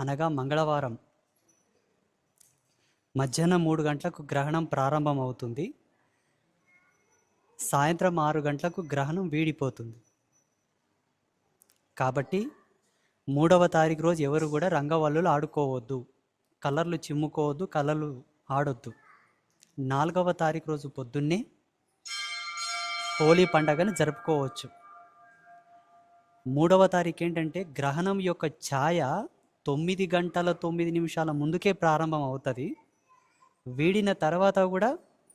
అనగా మంగళవారం మధ్యాహ్నం 3 గంటలకు గ్రహణం ప్రారంభమవుతుంది. సాయంత్రం 6 గంటలకు గ్రహణం వీడిపోతుంది. కాబట్టి 3వ తారీఖు రోజు ఎవరు కూడా రంగవల్లులు ఆడుకోవద్దు, కలర్లు చిమ్ముకోవద్దు, కలర్లు ఆడొద్దు. 4వ తారీఖు రోజు పొద్దున్నే హోలీ పండగను జరుపుకోవచ్చు. 3వ తారీఖు ఏంటంటే గ్రహణం యొక్క ఛాయ 9 గంటల 9 నిమిషాల ముందుకే ప్రారంభం అవుతుంది. వీడిన తర్వాత కూడా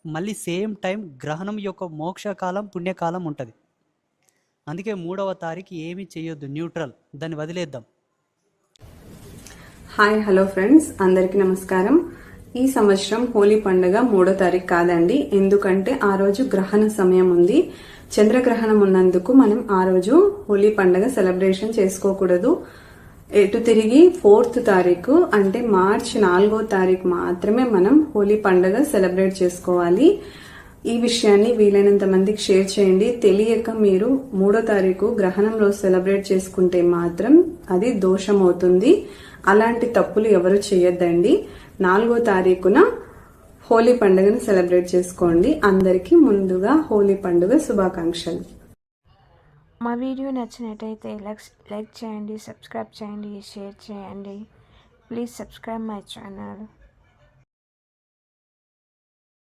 మళ్ళీ సేమ్ టైం గ్రహణం యొక్క మోక్షకాలం పుణ్యకాలం ఉంటుంది. అందుకే 3వ తారీఖు ఏమీ చేయొద్దు, న్యూట్రల్, దాన్ని వదిలేద్దాం. హాయ్ హలో ఫ్రెండ్స్, అందరికీ నమస్కారం. ఈ సంవత్సరం హోలీ పండుగ 3వ తారీఖు కాదండి, ఎందుకంటే ఆ రోజు గ్రహణ సమయం ఉంది. చంద్రగ్రహణం ఉన్నందుకు మనం ఆ రోజు హోలీ పండుగ సెలబ్రేషన్ చేసుకోకూడదు. ఎటు తిరిగి 4వ తారీఖు అంటే మార్చి 4వ తారీఖు మాత్రమే మనం హోలీ పండుగ సెలబ్రేట్ చేసుకోవాలి. ఈ విషయాన్ని వీలైనంత మందికి షేర్ చేయండి. తెలియక మీరు 3వ తారీఖు గ్రహణం రోజు సెలబ్రేట్ చేసుకుంటే మాత్రం అది దోషం అవుతుంది. అలాంటి తప్పులు ఎవరు చేయొద్దండి. 4వ తారీఖున హోలీ పండుగను సెలబ్రేట్ చేసుకోండి. అందరికీ ముందుగా హోలీ పండుగ శుభాకాంక్షలు. మా వీడియో నచ్చినట్టయితే లైక్ చేయండి, సబ్స్క్రైబ్ చేయండి, షేర్ చేయండి. Please subscribe my channel.